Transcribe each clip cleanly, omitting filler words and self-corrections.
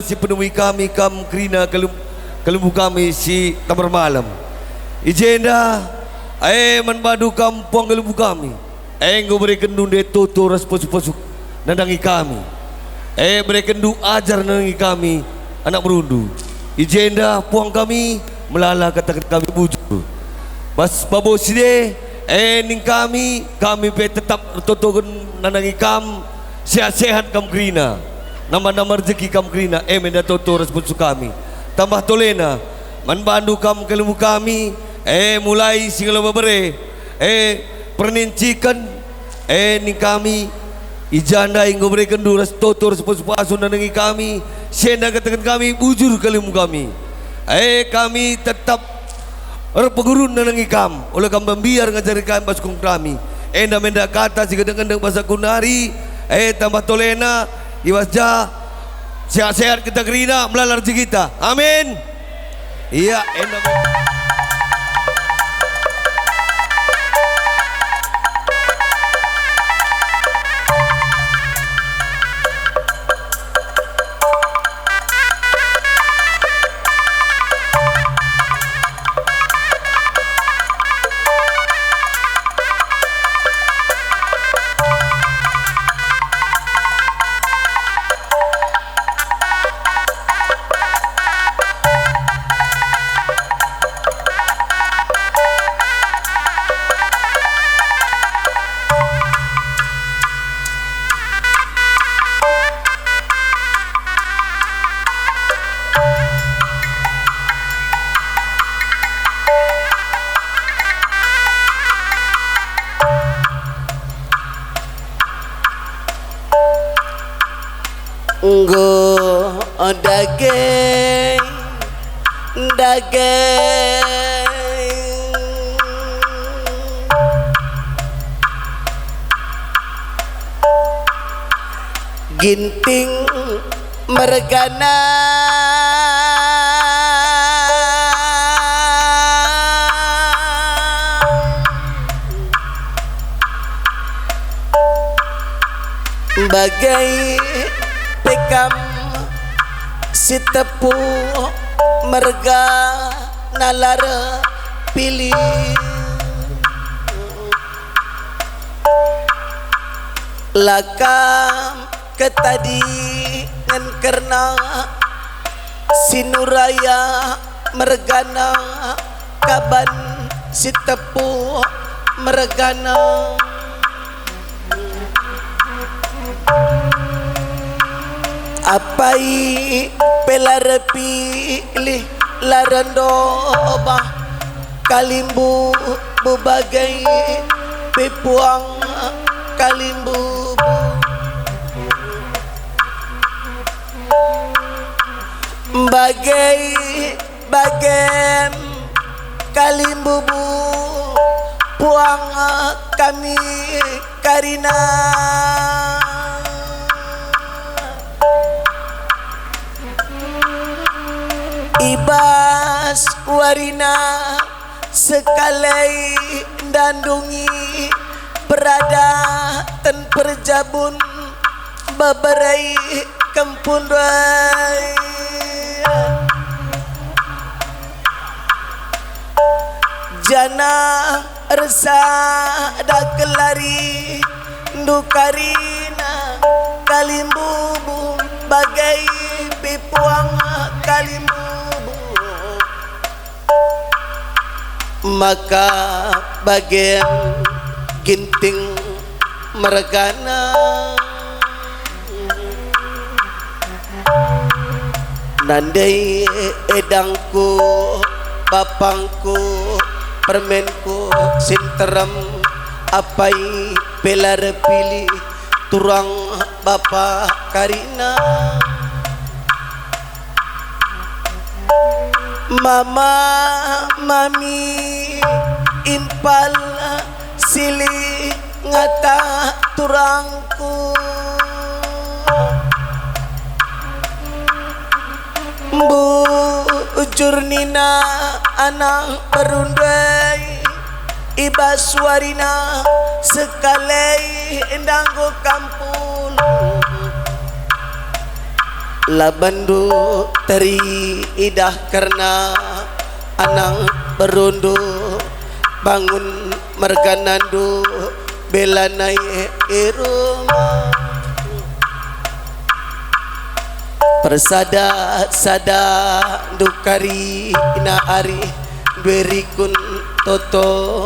si penemui kami kam krina kelembu kami si tamar malam ijenda manbadu kampung kelembu kami ngo berikan dunde toto respos-posuk nandangi kami berikan du ajar nandangi kami anak berundu ijenda puang kami melala katakan kami bujur mas babo side ning kami pe tetap toto nandangi kam sehat-sehat kam krina nama-nama rezeki kam krina menda toto respons kami tambah tolena manbandu kam kelembu kami mulai singala babere pernincikan ning kami ijanda inggo berikan duras toto respons pasun nandangi kami senda katakan kami bujur kelembu kami kami tetap berpegurun nandangi kam oleh kam membiar ngajari kami basukung kami enda menda kata si gedeng-gedeng bahasa kunari tambah tolena iwasja sehat-sehat kita gerina melalar rezeki kita amin iya Nggo daging ginting mergana bagai tekam si tepu merga nalar pilih lakam ketadi ngan kerna sinuraya mergana kaban si tepu mergana apai pelar pilih larandoba kalimbu bebagai pepuang kalimbu bagai kalimbu puang kami karina ibas warina sekali dandungi berada ten perjabun beberai kempun rai jana resa dak kelari dukarina kalimbu bagai pipuang kalimbu maka bagian ginting mergana nandai edangku bapangku permenku sinterem apai pelar pilih turang bapa karina mama mami impal sili ngata turangku bujur nina anak berundai ibaswarina sekali endangku kampung Labandu teri idah karena anang berundu bangun merganandu bela naik iruma persada sada dukari ina ari berikun toto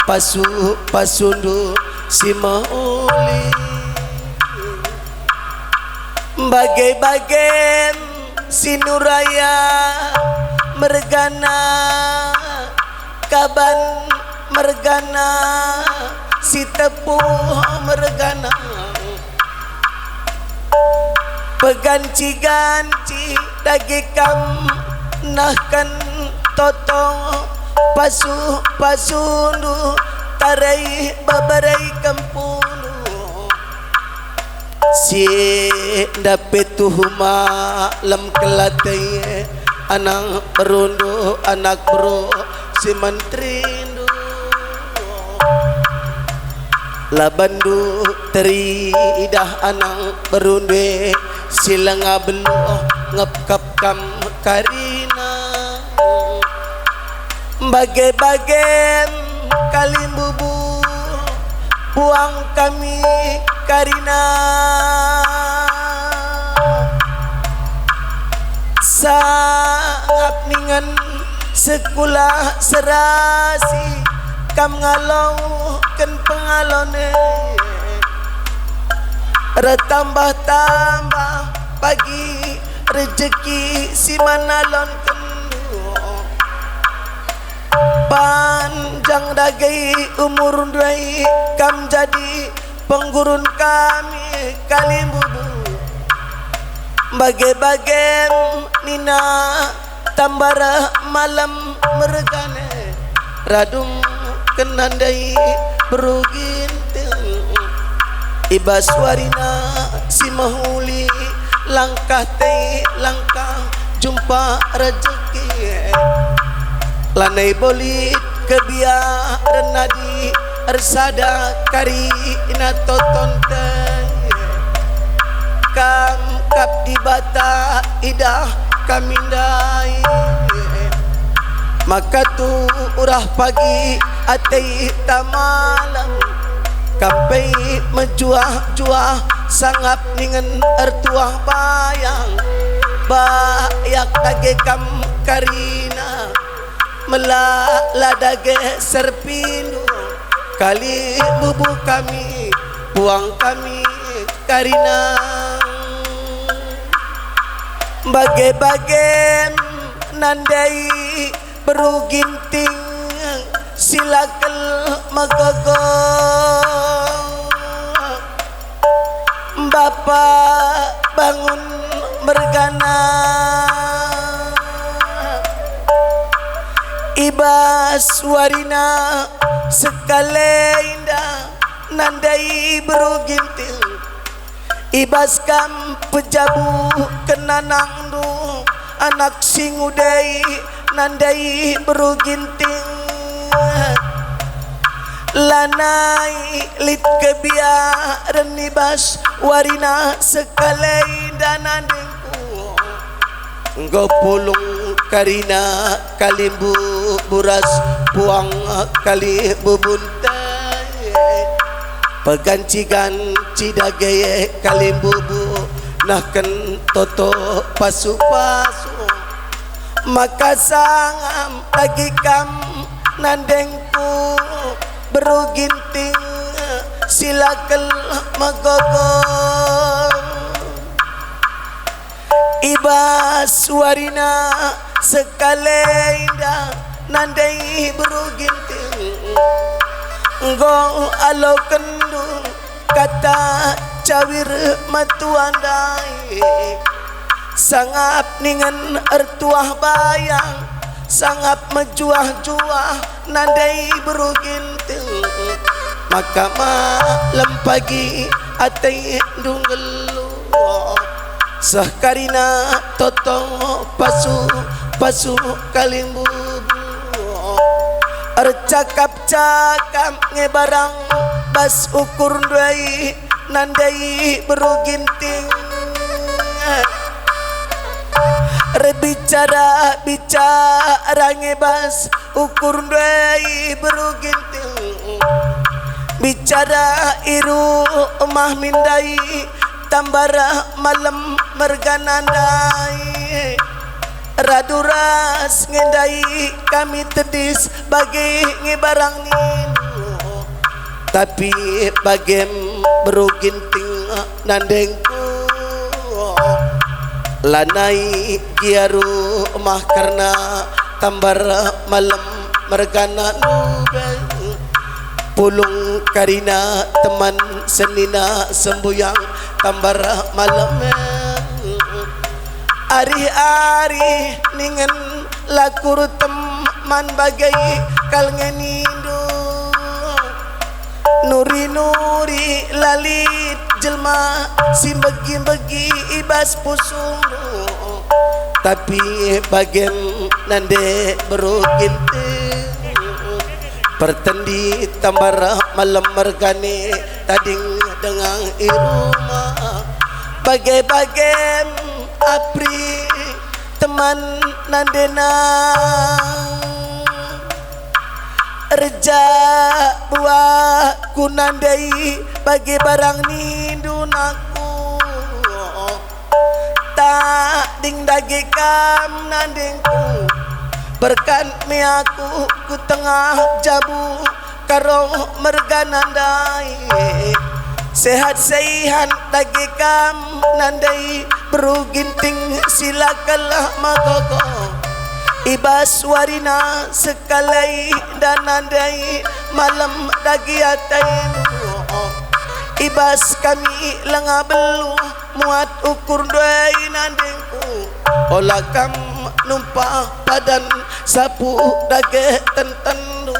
pasu pasundu si mauli bagai-bagai sinuraya mergana kaban mergana si tepuh mergana peganci-ganci dagikam nahkan totong pasu pasundu tarai babarai kampunu si dapet tuhuma lam kelatay anak berundu anak bro si mantrindu labandu teri idah anak berundu silang abelu ngepkap kam karina bagai-bagai kalimbubu buang kami karina sangap ningan sekolah serasi kam ngalau ken pengalone retambah-tambah pagi rezeki si manalon kendu panjang dagai umur duai kam jadi penggurun kami kalimbubu bagai-bagai nina tambara malam mergane radung kenandai beruginting ibaswarina si mahuli langkah tei langkah jumpa rezeki lanai bolit kebiaran nadi arsada kari ina toton teh kam kap di bata idah kamindai maka tu urah pagi atei tamalam kampai menjuah-juah sangap ningan ertuah bayang bayak dage kam karina melala dage serpinu kali bubu kami buang kami karina bagai-bagai nandai beruginting silakel magogo Bapak bangun mergana ibas warina sekale indah nandai beruginting ibas kam pejabu kenanang du anak singudai nandai beruginting lanai lit kebiaran ibas warina sekali danandengku engkau pulung karina kalimbu buras puang kali bubuntai peganci-ganci dageye kalimbu bu nahken toto pasu-pasu maka sangam lagi kam nandengku beruginting silakel magogong ibas warina sekale indah nandai beruginting go alo kendung kata cawir matuandai sangap ningan ertuah bayang sangap menjuah-juah nandai beruginting maka malam pagi atai dunggelu sahkarina totong pasu kalimbu ercakap-cakap ngebarang bas ukur duai nandai beruginting bicara ngebas ukur doi beruginting bicara iru mah mindai tambara malam merganandai raduras ngendai kami tedis bagi ngebarang ninu tapi bagem beruginting nandengku lanai giaru mah karena tambar malam mergana nubeng pulung karina teman senina sembuyang tambar malam ari-ari ningen lakur teman bagai kalngenindo nuri-nuri lalit jelma si begi-begi ibas pusung tapi bagian nande beruginti pertendi tambar malam mergane tading dengan iruma bagai-bagai apri teman nandena reja buah kunandai bagi barang nindunaku tak ding dagi kam nandingku berkan miaku ku tengah jabu karo merganandai sehat sehat dagi kam nandai beruginting silakalah magogo ibas warina sekalai dan nandai malam dagi atainu ibas kami lenga belu muat ukur doi nandingku olah kam numpah padan sapu dage tentendu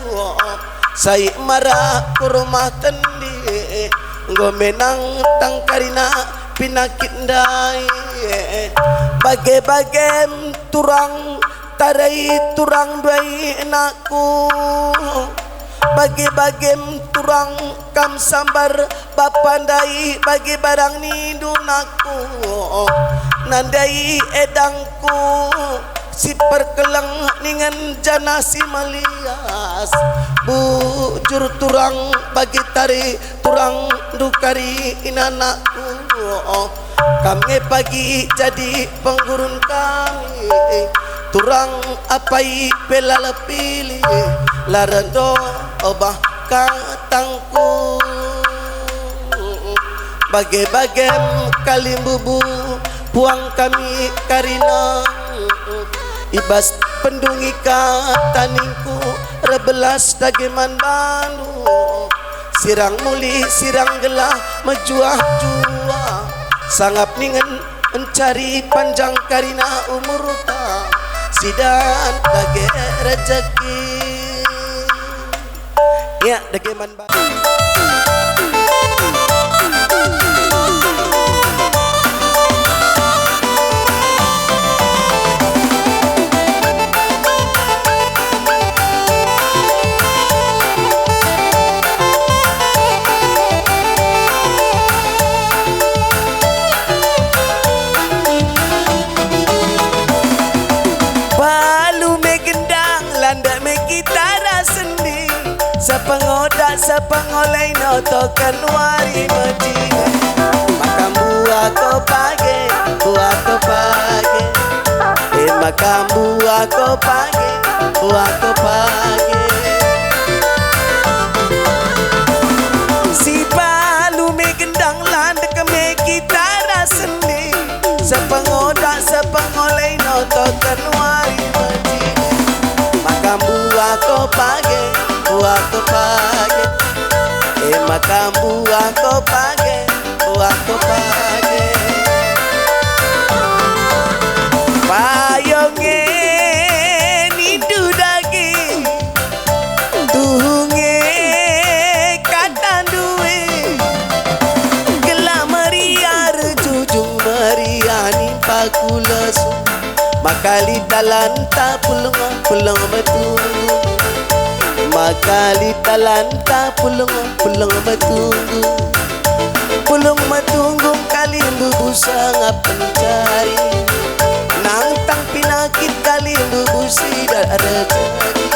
sai marah ku rumah tendi gomenang tangkarina pinakit dai bage-bage turang tarai turang doi enakku bagi-bagi turang kam sambar bapandai bagi barang nindunaku nandai edangku si perkeleng ningan jana si malias bujur turang bagi tari turang dukari inanakku kami pagi jadi penggurun kami turang apai pelala pilih larando obah katangku bagai-bagai kalimbubu puang kami karina ibas pendungi kataningku rebelas dageman bandu sirang muli sirang gelah mejuah-juah sangap ningen mencari panjang karina umur ta sidan dage rezeki ya dageman bandu sepengodak sepengolai notokan wari meji makam buah ko pagi makam buah ko pagi si palu me gendang land keme kitara sendi sepengodak sepengolai notokan wari meji makam buah ko pagi makam buah ko pagi payonge nidu dagi tuhunge katanduwe gelah meriar jujung meriani pakulasu makali talanta pulang betu makali talanta pulang matunggu kali bubusa ngap pencari nang tang pinakit kursi dan ada jari.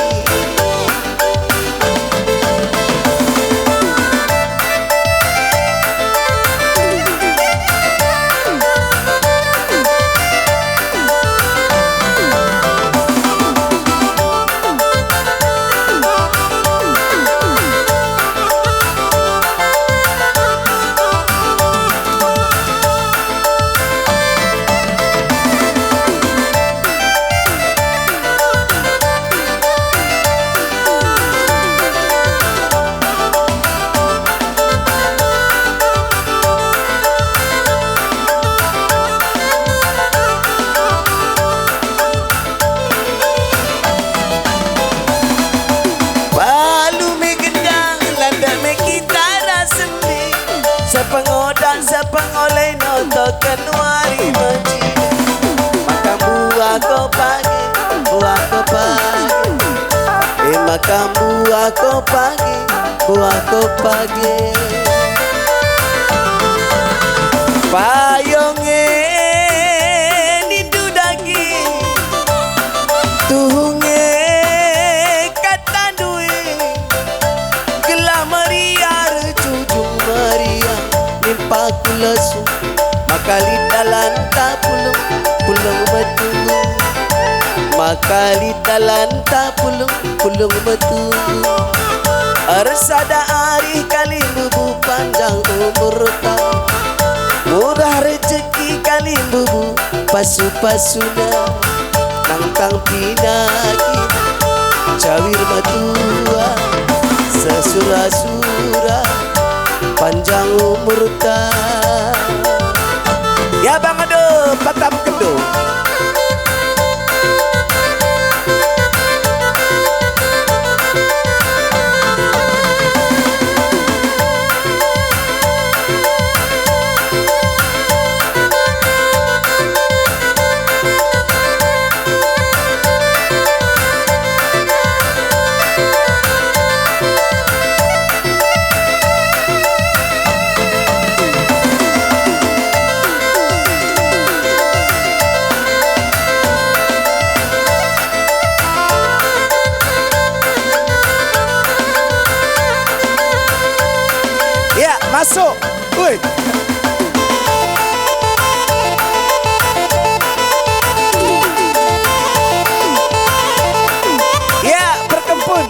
Sepengoleh notokan wari maji. Makan buah kau pagi, buah kau pagi. Makan buah kau pagi, buah kau pagi. Payonge nidu daging, tuhunge kata duit. Gelah Maria jujung Maria nimpa kulasu. Makali dalan tak pulung, pulung betunggu. Makali dalan tak pulung, pulung betunggu. Arsada arih kali bubu panjang umur tau. Murah rezeki kali bubu pasu-pasuna. Tang-tang pinagi cawir matua. Sesura-sura panjang umur tak. Ya bang aduh patam kedua. Masuk, woi. Ya, berkempun.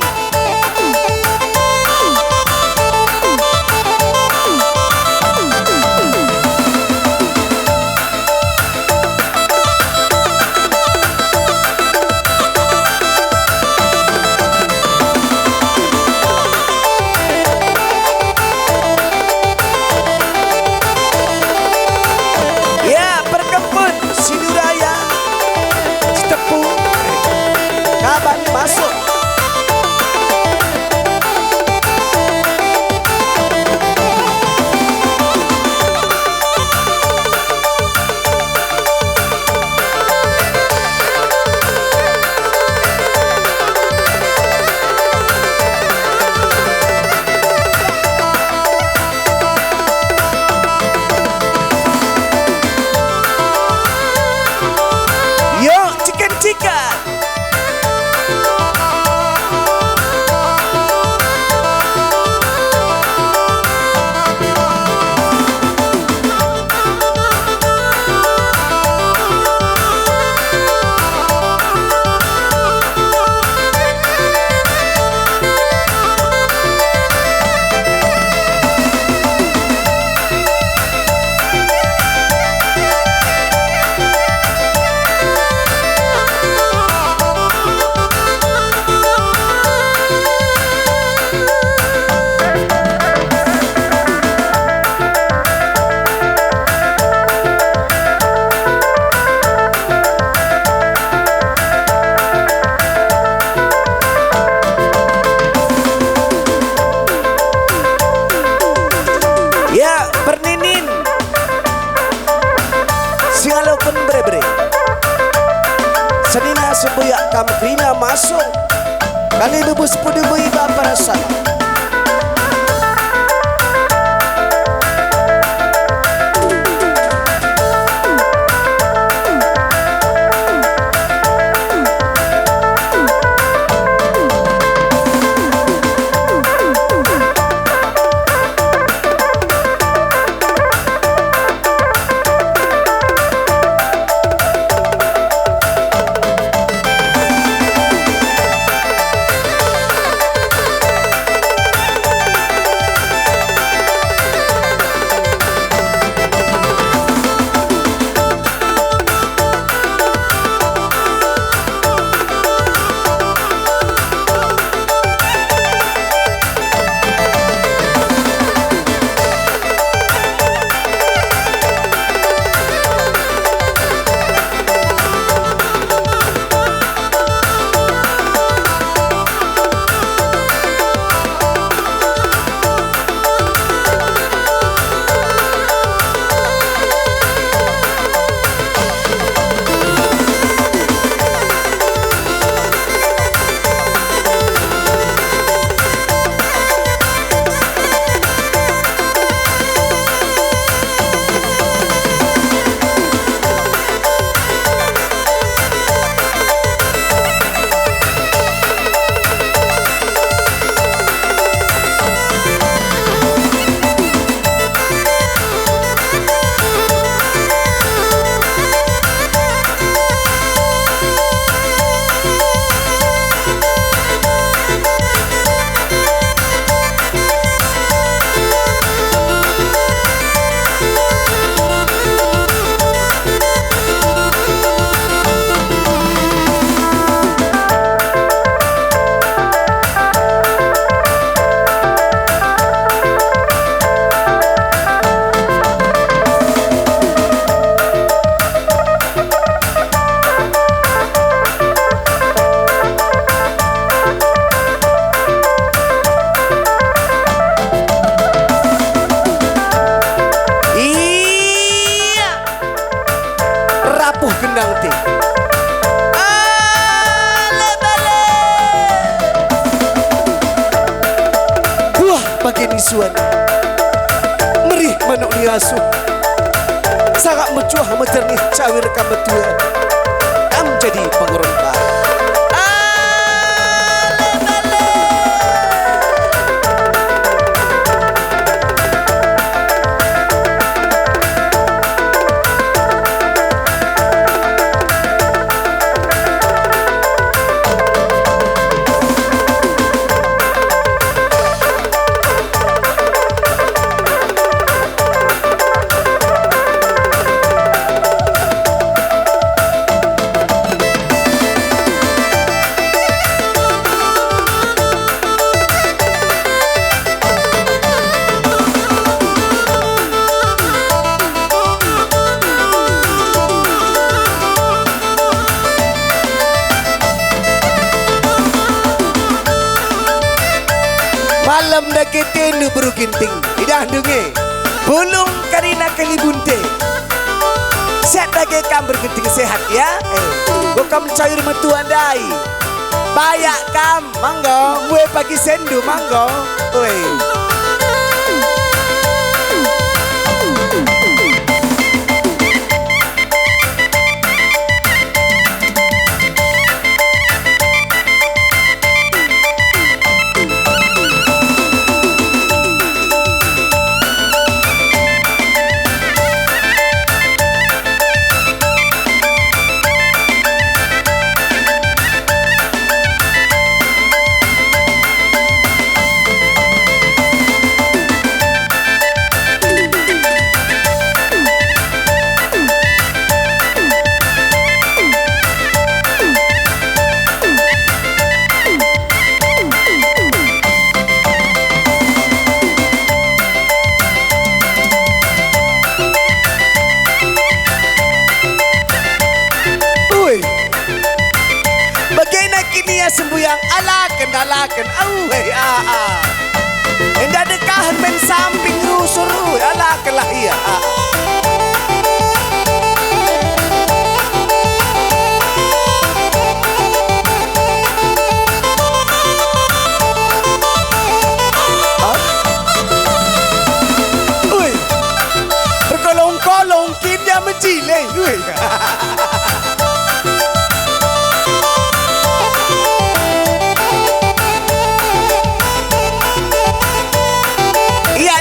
Masuk. Yo, chicken. Senina sebuyak kam krina masuk kali bebus pudi bui baparasa. anak ni asuh. Sangat mencuah mejernih cawir kam betul. Kam jadi pengorban. Malam dah kita nu berukinting idah dunge bulung karina kelibunte sehat lagi kam bergenting sehat ya bukan cair metu andai bayak kam manggo gue pagi sendu manggo oi. Sembuyang alaken auhei endah dekahan men samping rusur alaken lah iya berkolong-kolong kinda menjile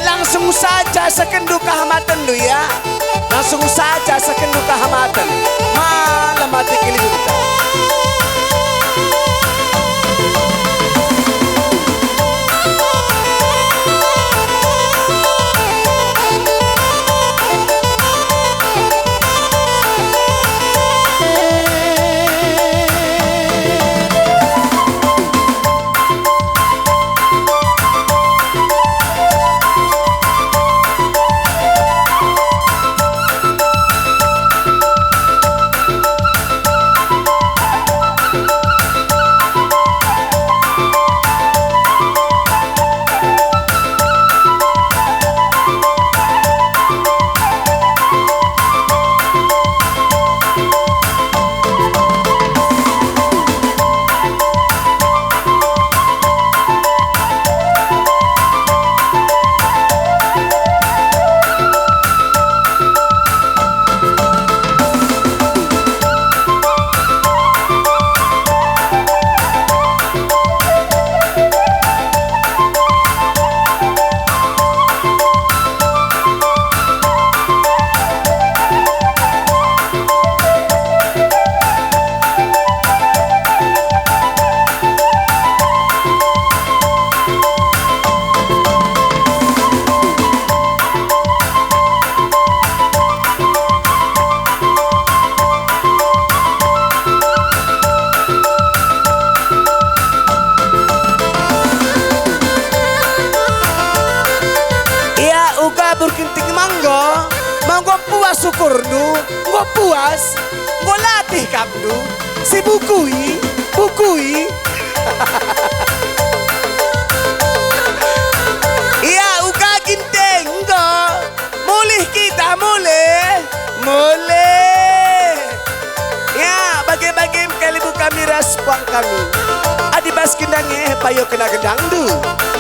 langsung saja sekendu kehamatan lu ya. Langsung saja sekendu kehamatan. Malam mati kelibut. Berkinting manggo puas syukur nu gua puas gua latih kamu si bukui iya uka ginting enggak mulih kita mulih ya bagi-bagi kali buka kami respon kami. Adi bas kendange payo kena gendang du.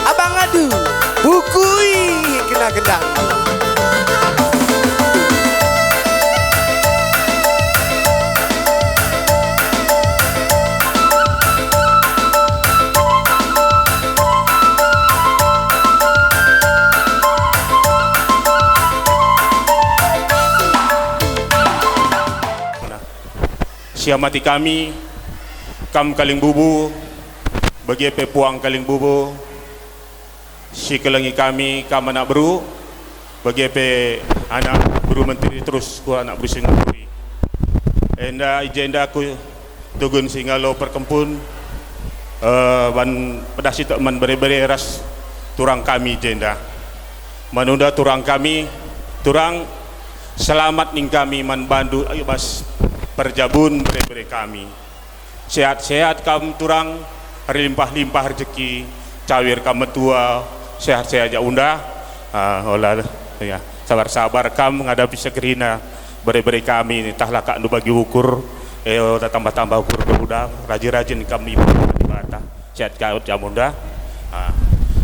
Abang adu bukui kena gendang. Siamati kami, kam kaling bubu, bagi pepuang kaling bubu, si kelangi kami, kam anak beru, bagi pe anak beru menteri terus ku anak beru singapuri. Enda ijenda ku tugun singalo perkempun, ban pedasi tak man bere-bere ras turang kami jenda. Manunda turang kami, turang selamat ning kami man bandu ayo bas perjabun beri kami sehat-sehat kamu turang limpah-limpah rezeki cawir kamu tua sehat-sehat aja unda olah ya sabar-sabar kamu menghadapi segerina beri kami ini tahlah kak nu bagi ukur tambah-tambah ukur berudang rajin-rajin kami ibadah sehat kau jamunda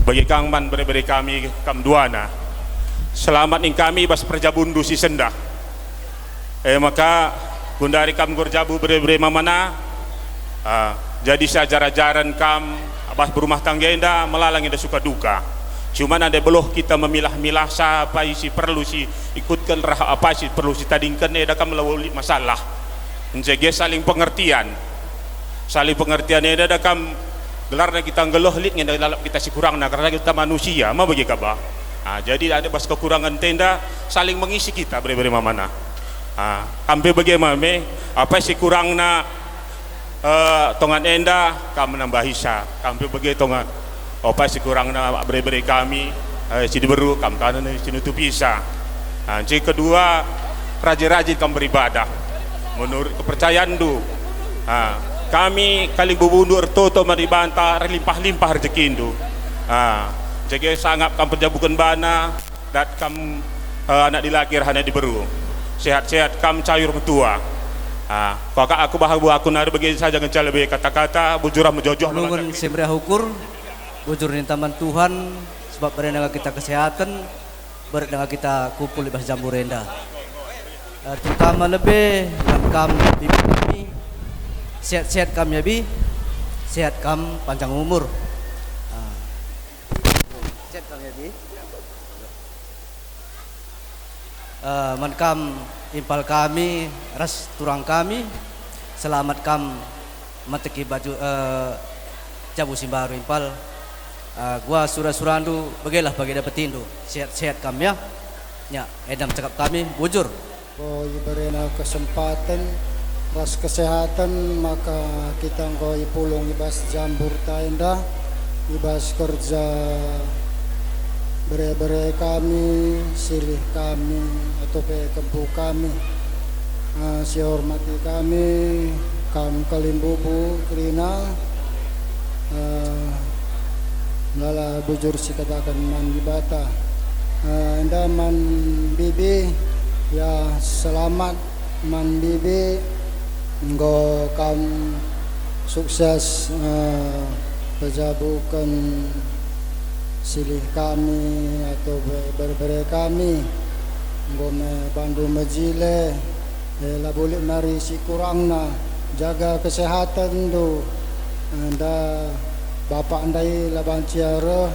bagi kang man beri kami kam duana selamat ning kami bas perjabun dusi sendah maka Gundari kam gorjabu bere-bere mamana jadi sajaran-jaran kam abas berumah tangga enda melalang enda suka duka cuman ada beloh kita memilah-milah siapa isi perlu si ikutkan rah apa sih perlu si tadingkan eda kam melawuli masalah menjaga saling pengertian eda ada kam gelarnya kita ngeloh lit ngenda dalam kita si kurang karena kita manusia mah bagi kabah jadi ada bas kekurangan tenda saling mengisi kita bere-bere mamana kampe bagaimana apa sih kurang na tongan enda kami menambah hisa kampe bagi tongan apa sih kurang na beri kami sini beru kam kanan sini tu bisa jadi kedua rajin-rajin kami beribadah menurut kepercayaan du kami kali bubundur toto maribanta limpah-limpah rezeki du jadi sangat kami perjabukan bana dan kami anak dilakir hanya diberu sehat-sehat kam cayur metua kakak aku bahagia aku nari bagi saja ngecal lebih kata-kata bujurah mejojoh nungun semria hukur bujur ni taman Tuhan sebab berenang kita kesehatan berenang kita kumpul di bas jambu renda terutama lebih kam bibi kami sehat-sehat kam ya bi sehat kam panjang umur sehat kam ya bi mankam impal kami ras turang kami selamat kam mateki baju jabu simbaru impal gua surah-surandu bagilah bagi dapetindu sehat-sehat kam ya edam cakap kami bujur ibarena kesempatan ras kesehatan maka kita ngoi pulung ibas jambur taenda ibas kerja bere-bere kami, silih kami, atau kempu kami, si hormati kami, kam kalimbubu, krina, lala bujur si katakan mandi bata, anda man bibi, ya selamat man bibi, nggo kam sukses pejabukan silih kami atau berbere kami ngome bandu mejile la boleh nari si kurangna jaga kesehatan do anda bapak andai laban ciara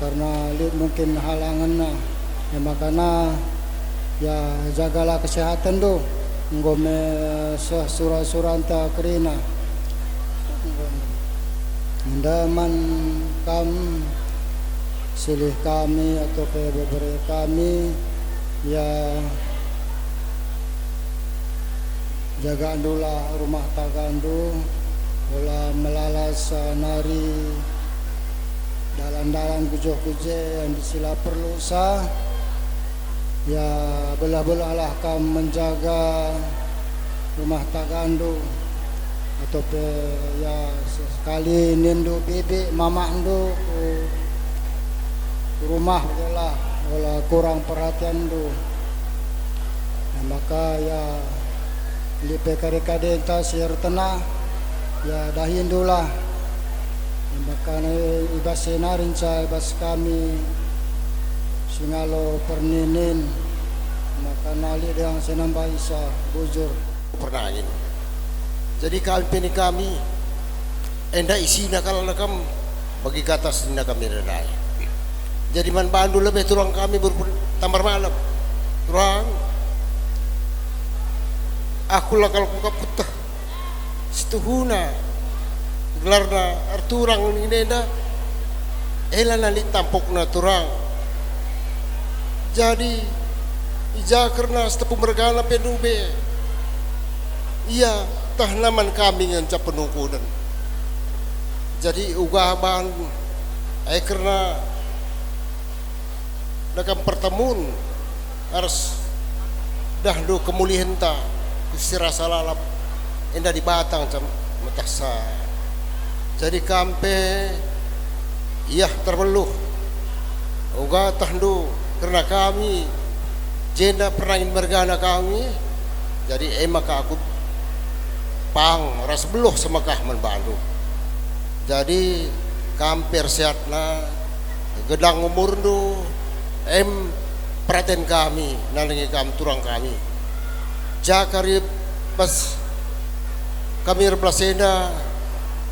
karena lihat mungkin halangan ya makana ya jagalah kesehatan do ngome surah-suranta kerina anda man kam silih kami atau beberapa kami ya jaga andulah rumah tangga andu olah melalas nari dalam kujo-kuje yang disila perlu sah ya belah-belahlah kam menjaga rumah tangga andu atau ya sekali nindu bibi mama andu rumah adalah olah kurang perhatian tu maka ya di PKD-KD entah siar tenah ya dahindulah makana ibas senarin sa ibas kami singalo perninin makanali dengan senambah isa bujur pernangin. Jadi kami enda isina kalau nakam bagi kata sina kami redai. Jadi man bandu lebih turang kami bertambar malam. Turang aku lah kalau kuka putah setuhuna gelarna arturang ini enda elan nali tampok na turang. Jadi ija karena setepu mergana penube iya tahnaman kami nganca penungkudan. Jadi ugahan ay karena nakam pertemuan harus dahdu kemulihan ta kusirasa lalap enda di batang cam matasa. Jadi kampe iya terbeluh uga tahdu karena kami jenda pernah mergana kami. Jadi maka aku pang ras beluh semakah menbandu. Jadi kamper sehatna gedang umur do perhatian kami nalingi kami turang kami jakari pas kami reblasena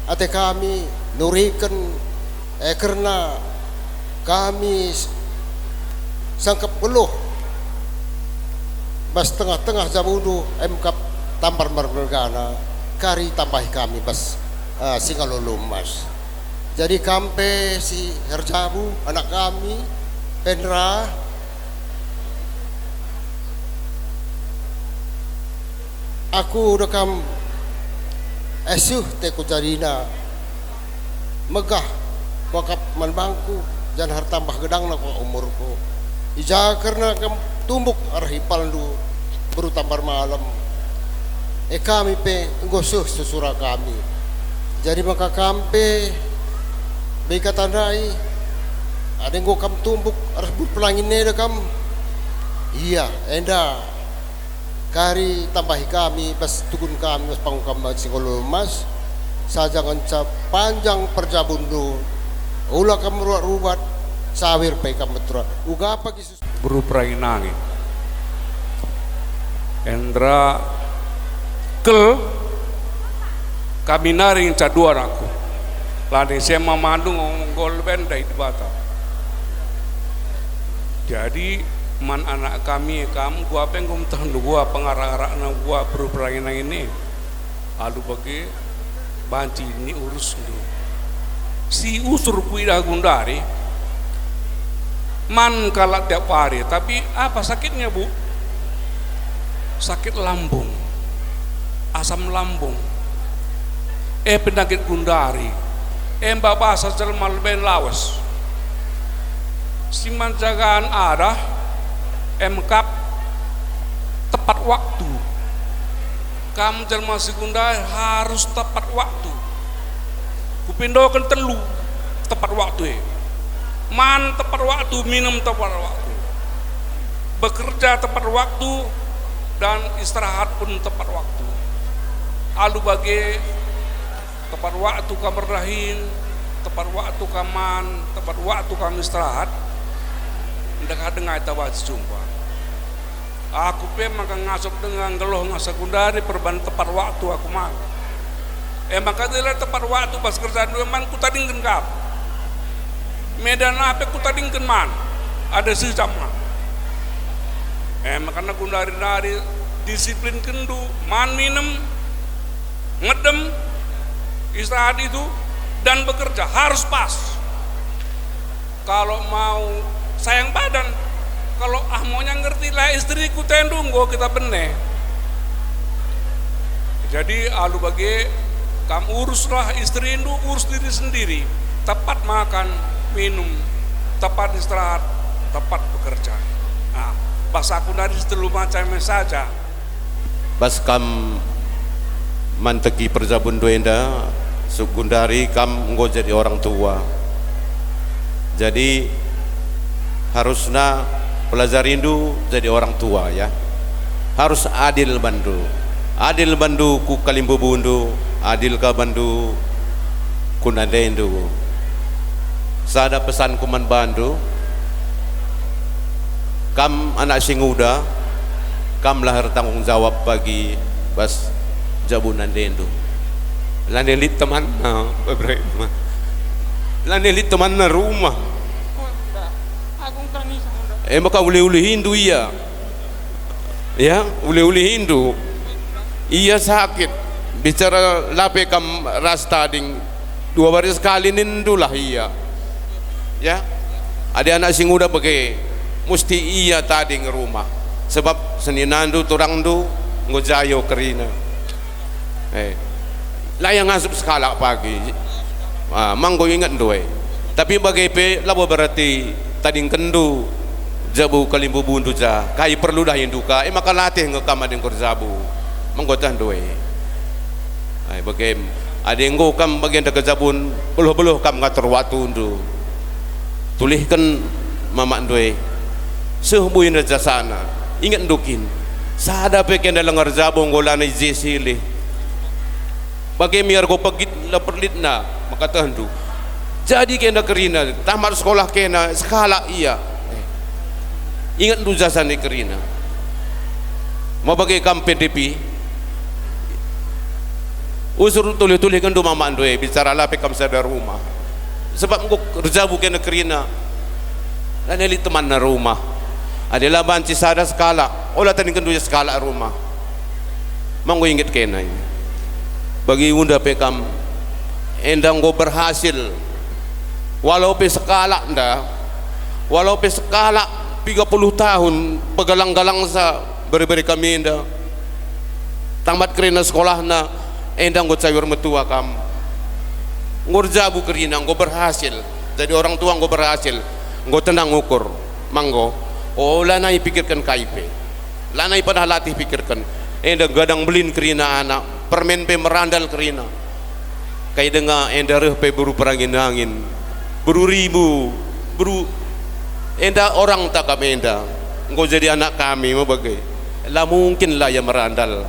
ate kami nurikan karena kami sangkap beluh bas tengah-tengah jamudu kap tampar mergana kari tambah kami bas singalolo mas. Jadi kampe si herjabu anak kami Pendra aku udah kam esuh teku jarina megah wakap manbangku jangan har tambah gedang na ko umurku ija karena kam tumbuk arhipal du baru tambar malam kami pe ngosuh susura kami. Jadi maka kampe baik tandai ada yang kam tumbuk harus berpelangin neda kam iya enda kari tambahi kami pas tukun kami pas panggung kami singolo mas saja nganca panjang perjabundu ulah kam rubat sawir pe kam betura uga apa kisus beruprai nangin endra kel kami naring caduan aku lani sema mandung ngomong gol bendai di bata. Jadi man anak kami kamu gua pengen tahan gua pengarah-arah na gua berperangin ini alu bagi banci ini urus dulu si usur kuida gundari man kalak tiap hari tapi apa sakitnya bu sakit lambung asam lambung penyakit gundari mbak bahasa jelmal ben lawas si manjagaan ada MKap tepat waktu kamu jelma sekundar harus tepat waktu kupindokan telu tepat waktu man tepat waktu minum tepat waktu bekerja tepat waktu dan istirahat pun tepat waktu alu bagi tepat waktu kamar rahin tepat waktu kaman tepat waktu kami istirahat ndak dengar tawa jumpa aku pe maka ngasup dengan geloh ngasakundari perban tepat waktu aku mah maka dia tepat waktu pas kerjaan dua man ku tadingkeun kap medan apa ku tadingkeun man ada sejam maka na kundari disiplin kendu man minum ngedem istirahat itu dan bekerja harus pas kalau mau sayang badan kalau maunya ngerti lah istriku tendung gua kita benih jadi alu bagi kamu uruslah istri itu urus diri sendiri tepat makan minum tepat istirahat tepat bekerja nah pas aku dari setelu macam saja bas kam manteki perjabun doenda sugundari kam engko jadi orang tua jadi harusnya pelajar rindu jadi orang tua ya harus adil bandu ku kalimbu bundu adil ka bandu kunandendu. Sada pesan kuman bandu, kam anak singuda, kam lahir tanggung jawab bagi bas jabunan dendu. Lanelit teman na beberapa, lanelit teman na rumah. Maka uli-uli Hindu iya, ya uli-uli Hindu iya sakit. Bicara lape kam rasta ding 2 hari sekali nindulah iya. Ya, ada anak sing udah pakai mesti iya tadi ng rumah sebab seninandu turang du ngojayo kerina layang asup sekala pagi manggo ingat doy tapi bagai pe labo berarti tading kendu jabu kalimbu bundu ja kai perlu dah induka maka latih ngekam ading korjabu manggo tan doy bagai ading go kam bagian daga jabun beluh-beluh kam ngatur watu ndu tulihkan mama ndoy sehbuin raja sana ingat ndukin sada peken dalang arjabong golana jesili bagi miar go pagit la perlit na makatahandu jadi kena kerina tamat sekolah kena skala iya ingat ndu jasane kerina mau bagi kam PDP usur tulih-tulihkan ndu mama ndoy bicara la pekam sadar rumah sebab engkau kerja bukan kerina dan elit teman na rumah adalah banci sada skala olah tani kenduya skala rumah manggo inget kena ini bagi unda pekam endang go berhasil walau pe skala nda walau pe skala 30 tahun pegalang-galang sa beri-beri kami nda tamat kerina sekolah na endang go cayur metua kam ngurjabu kerina nggo berhasil jadi orang tua nggo berhasil nggo tenang ukur manggo lanai pikirkan KIP lanai pada latih pikirkan gadang belin kerina anak permen pe merandal kerina kai denga reh pe buru perangin angin buru ribu buru orang tak kami nggo jadi anak kami mau bagai lah mungkin lah ya merandal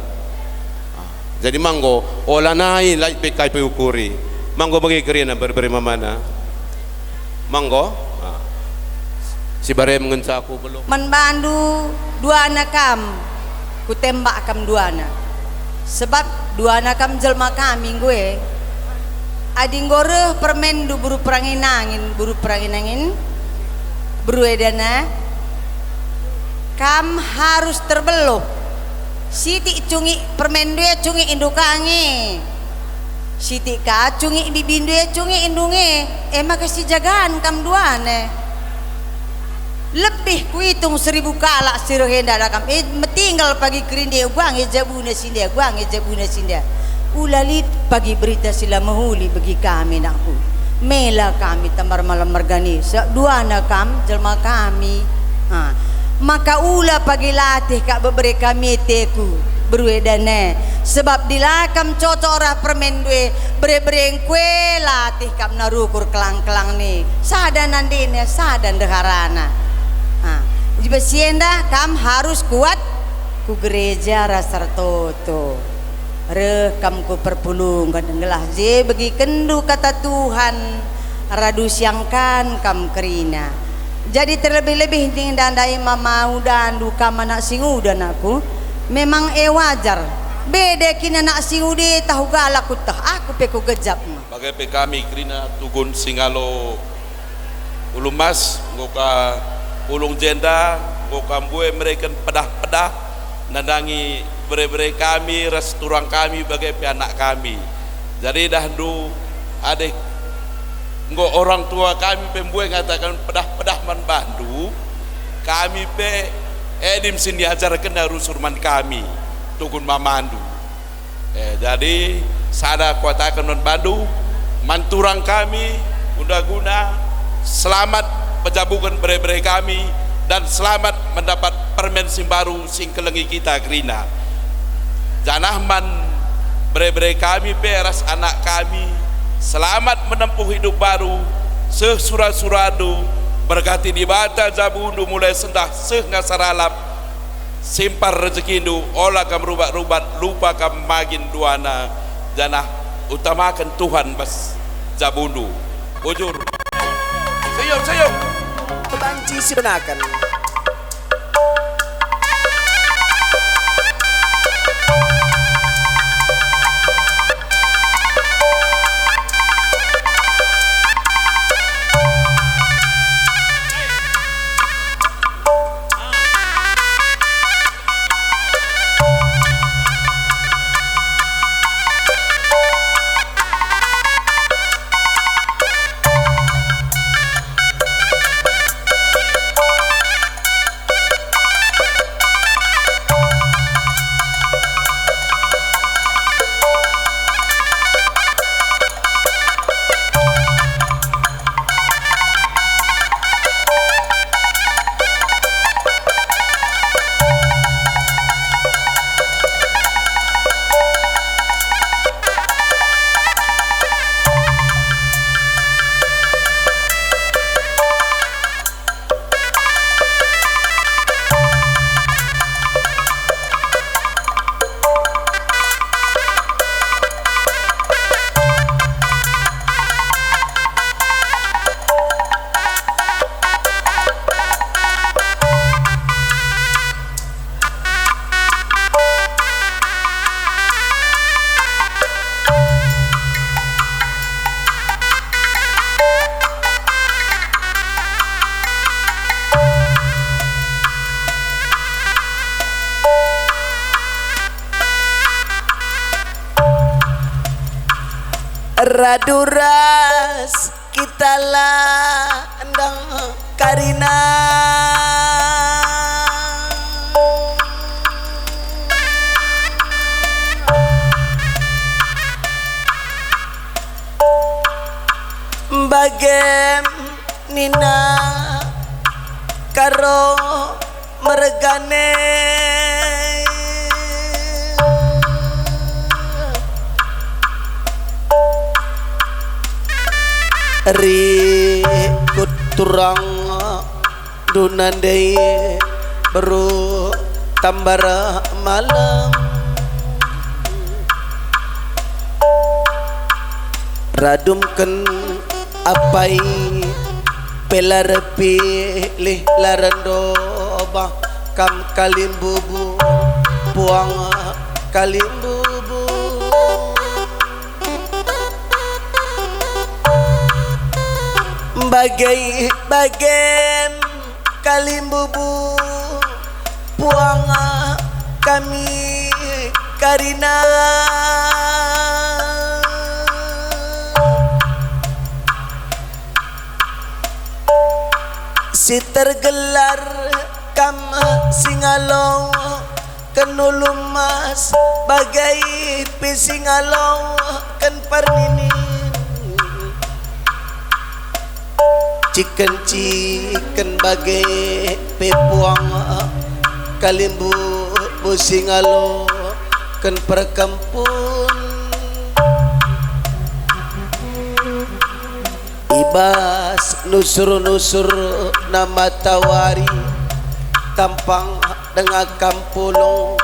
jadi manggo lanai lai pe KIP ukuri manggo bagi kerina berberi mana manggo si bare mengenca aku belum menbandu 2 anak kam ku tembak kam 2 anak sebab 2 anak kam jelma kami gue ading gore permen du buru perangin angin buru edana kam harus terbeluh siti cungi permen dua cungi indukangi siti ka cungi bibindu cungi indunge makasih jagaan kam duane lebih ku hitung 1000 kala sirhenda da kam tinggal pagi kerinde guang jabuna sindia ulalit pagi berita sila mahuli bagi kami nakku mela kami tambar malam mergani 2 anak kam jelma kami maka ula pagi latih kak beberi kami teku beruedane sebab dilakam cocora permen due bere-bereng kue latih kam narukur kelang-kelang ni sadan nandine sadan deharana jiba sienda kam harus kuat ku gereja rasartoto re kam ku perpulung kadenggelah je bagi kendu kata Tuhan radu siangkan kam kerina jadi terlebih-lebih ting dandai mamau dan duka manak singu dan aku memang wajar beda kina nak singude tahu galak kutah aku peku gejap bagai pe kami kerina tugun singalo ulumas ngoka ulung jenda ngoka mbue mereka pedah-pedah nandangi bere-bere kami restoran kami bagai pe anak kami jadi dahdu adek nggo orang tua kami pe mbue ngatakan pedah-pedah man bandu kami pe edim sini ajarkan rusurman kami tugun mamandu jadi sada kuatakan non bandu manturang kami undaguna selamat pejabukan bere-bere kami dan selamat mendapat permen sing baru sing kelengi kita kerina janahman bere-bere kami beras anak kami selamat menempuh hidup baru sesuradu berkati di bata jabundu mulai sendah ngasaralap simpar rezekindu olah kam rubat-rubat lupa kam magin duana janah utamakan Tuhan bas Zabundu. Bujur. Sayup. Banci siunakan. Raduras kita landang Karina bagem nina karo mergane ri kuturang dunandai baru tambara malam radumken apai pelar pilih larando bah kam kalimbubu puang kalimbubu bagai kalimbubu puang kami Karina si tergelar kam singalo kenulumas bagai pisingalo ken pernini ciken bagai pepuang kalimbu busingalo ken perkampun ibas nusur nama tawari tampang dengan kampulong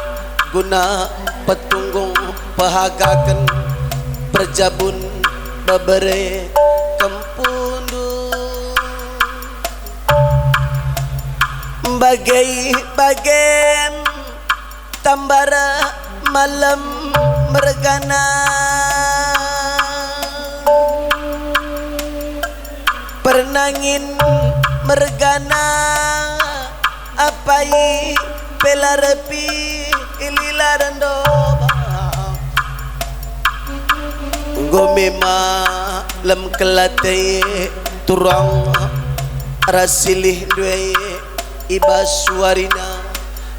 guna petunggung pahagaken perjabun babere kempundu bagai tambara malam mergana pernangin mergana apai pelarapi ililarando gomema lem kelate turang rasilih due ibaswarina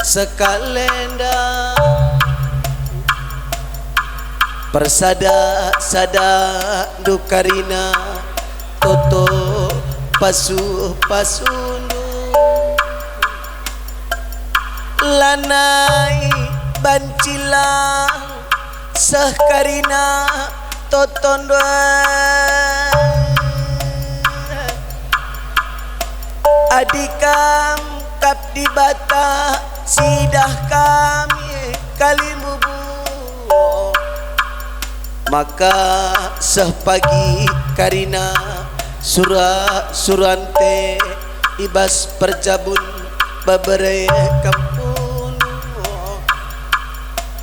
sekalenda persada dukarina toto pasundu lanai bancilang sahkarina totondo adikam kap di bata sidah kami kalimbubu Maka sepagi karina surante ibas perjabun babere kampung.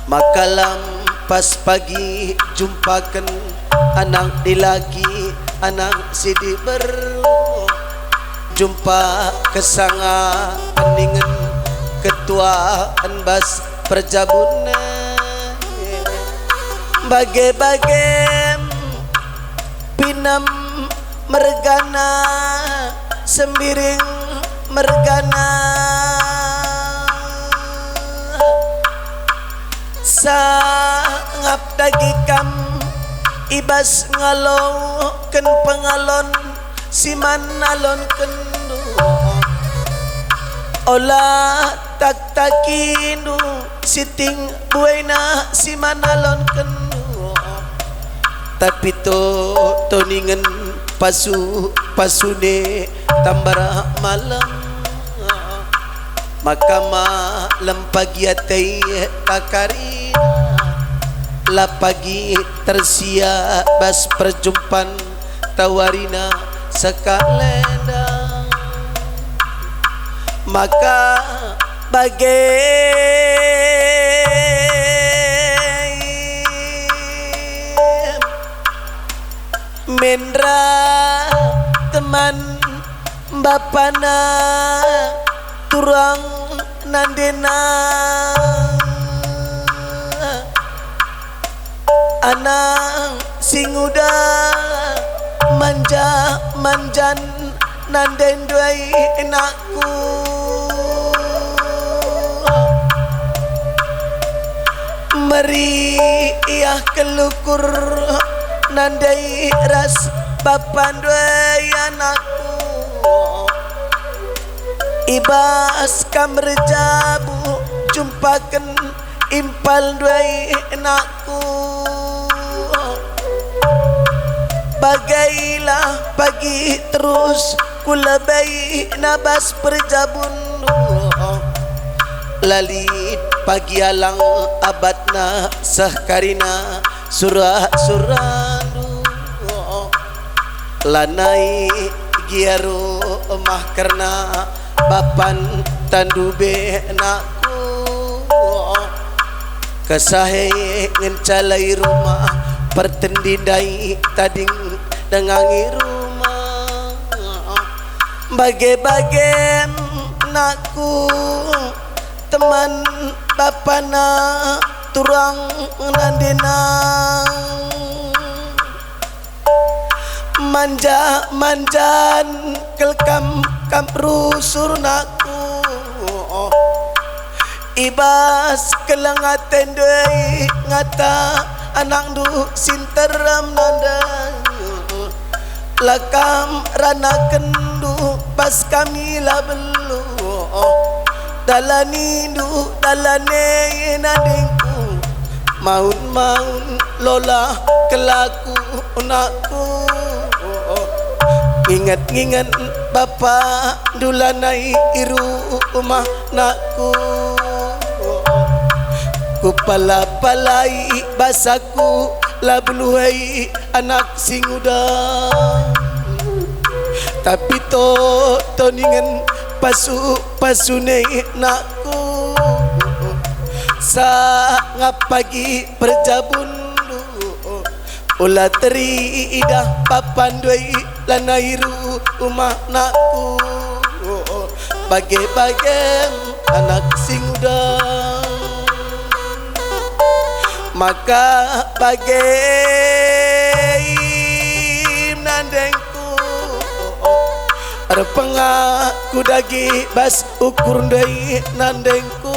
Maka lampas pagi jumpakan anak dilaki anak sidi beru. Jumpa kesanga peningan ketua anbas perjabun. Bagai-bagai pinam mergana sembiring mergana sangap dagikam ibas ngalow ken pengalon siman alon kendu olah tak takindu siting buena siman alon kendu tapi toningan pasune tambara malam. Maka malam pagi atai kakarina la pagi tersia bas perjumpaan tawarina sakalenda. Maka mendra teman bapana turang nandena anak sing uda manja manjan nanden duai enakku meriah kelukur nandai ras papan duai anakku ibas kamrejabu jumpakan impal duai anakku bagailah pagi terus kulabai nabas perjabun lalit pagi alang abadna sahkarina surah-surah lanai giaru mah karena bapan tandube nakku kesahe ngencalai rumah pertendindai tading dengangi rumah bagai-bagai nakku teman bapana turang nandena manja-manjan kelkam kamprusur naku ibas kelengaten deui ngata anang du sinteram nanda lakam rana kendu pas kami labelu dalani du dalane nadingku maun-maun lola kelaku nakku ingat-ingat bapa dulanai iru rumah nakku kupala-palai basaku labluhai anak sing uda tapi toningan pasune nakku sa ngapagi perjabun ulah teri idah papan duai lanairu rumah nakku bagai-bagai anak sing uda maka bagai nandengku arpengaku dagi bas ukur duai nandengku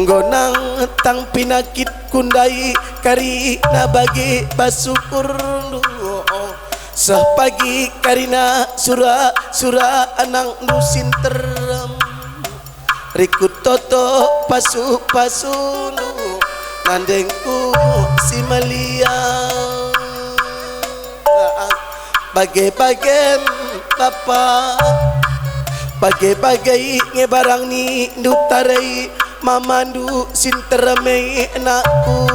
gonang tang pinakit kundai kari na bagi basukur sepagi karina surah anang nusin teram rikut toto pasu nandengku si Malia bagai-bagai papa bagai-bagai ngebarang ni ndutarai mamandu sinterame anakku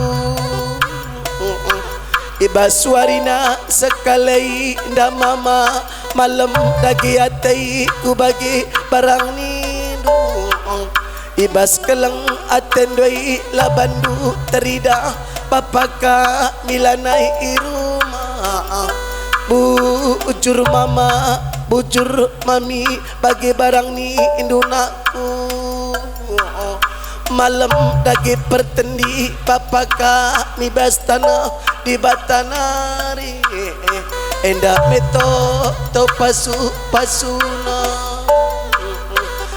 Ibaswarina sekali nda mama malam dagi atai ku bagi barang nidu ibas keleng atendoi labandu terida papaka milanai iruma bujur mama bujur mami bagi barang ni indunaku malam dagi pertendi papaka mi bastana di batanari endak meto to pasuna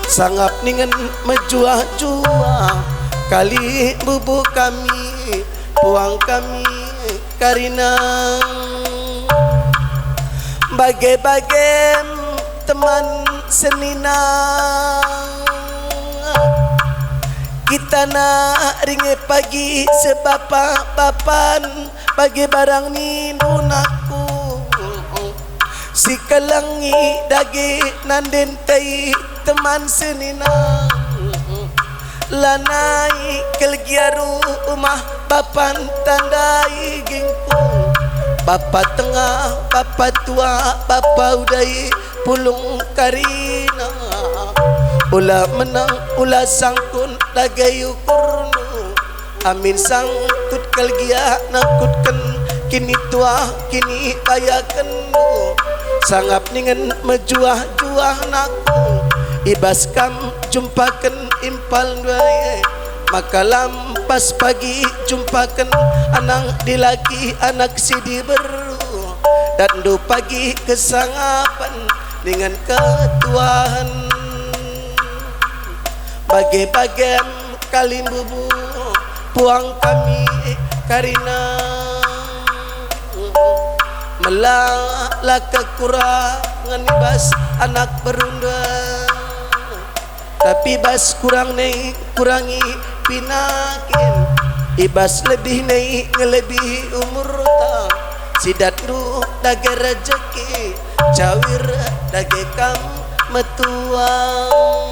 sangap ningen menjuah-juah kali bubu kami puang kami karina bagai-bagai teman senina kita nak ringe pagi sebapa-bapan bagi barang ni nunaku si kelangi dagi nandentai teman senina lanai kelgiaru rumah bapan tandai gengku bapa tengah bapa tua bapa udai pulung karina ula menang ula sangkun lagai ukurnu amin sangkut kelgia nakutkan kini tua kini bayakan sangap ningen mejuah-juah naku ibas kam jumpakan impal duai maka lampas pagi jumpakan anang dilaki anak sidi beru dan do pagi kesangapan dengan ketuahan bagai-bagai kali bubu puang kami karina melala kekurangan ibas anak berunda tapi bas kurang naik kurangi pinakin ibas lebih naik ngelebihi umur ta sidat du dage rezeki jawir dage kam metuang.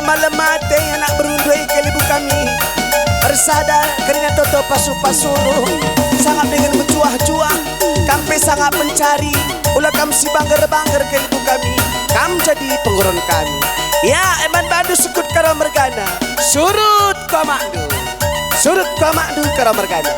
Malamate anak berundui kelibu kami bersada kerana toto pasu-pasulu sangat dengan mencuah-cuah kampe sangat mencari ulah kam si bangger-bangger kelibu kami kam jadi penggoron kami ya eman bandu sekut karo mergana surut komandu karo mergana.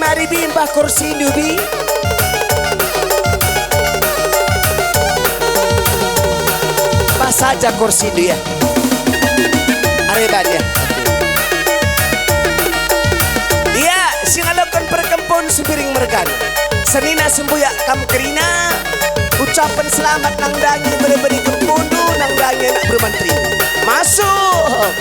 Mari bimbah kursi dubi pas saja kursi dia areban ya iya singalakan perkempun sepiring mergan senina sembuyak kam kerina ucapan selamat nang dangi beri-beri kempundu nang dangi nak bermantri masuk.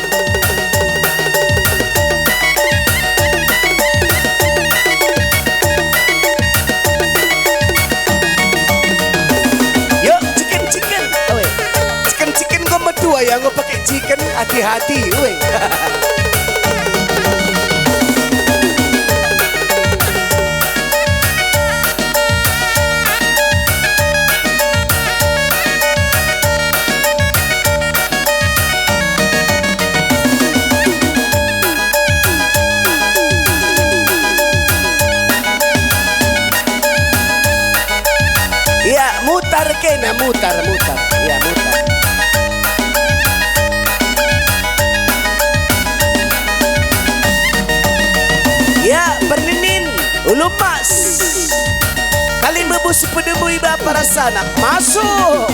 Dua yang gue pakai chicken hati-hati, weh. mutar. Ya, mutar. Ya, Perninin, Ulu Mas. Kali bebu sepedemu iba para sanak. Masuk.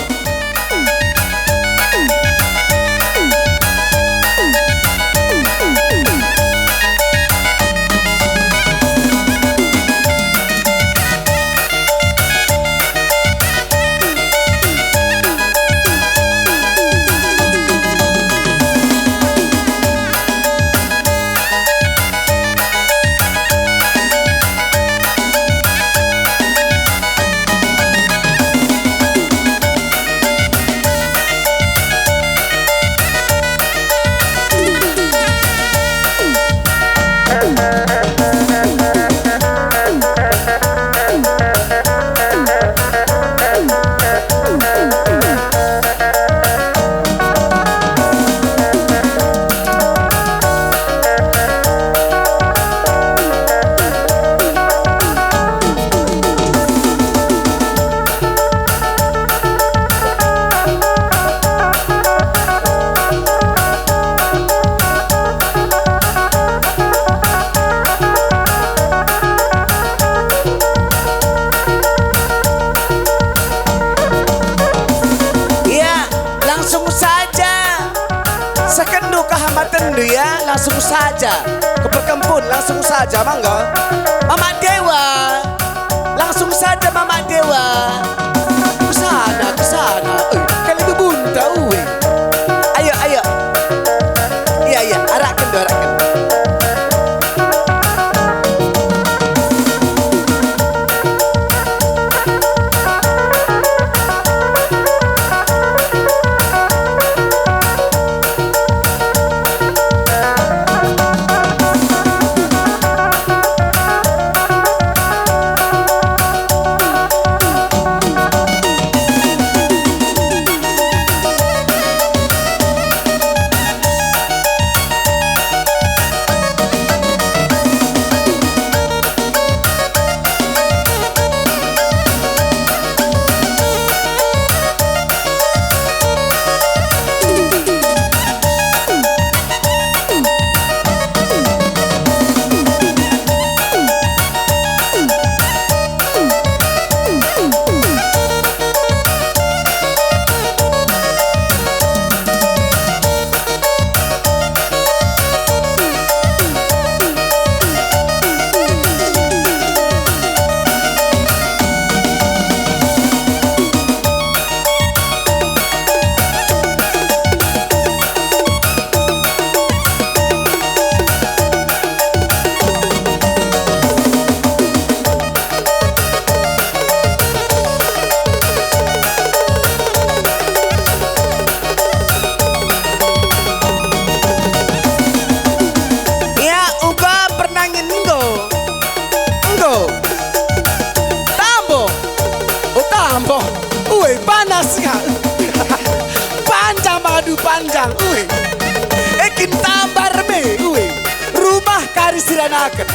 Tendu ya, langsung saja ke perkempun, langsung saja mangga. Mama Dewa, langsung saja Mama Dewa. Ke sana, kali bebunta uwe. Ayo. Iya, arahkan. Panjang, ekin tambar me, rumah karisiranakan.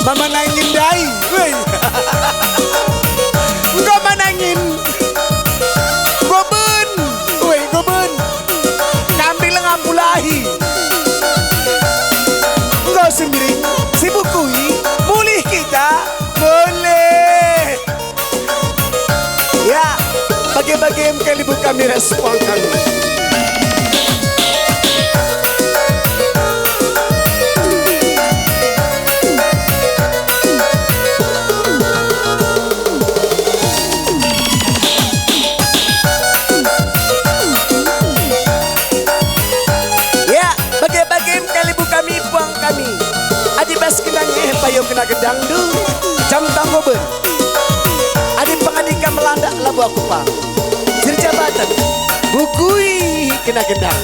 Memenangin dai, enggak menangin, goben, kambil ngampulahi, enggak sendiri, si bukui, mulih kita, boleh, ya, bagi-bagi kali buka kami respon kami. gedang du jam tanggober adik pengadika melanda labu aku pang sir jabatan bukui kena gedang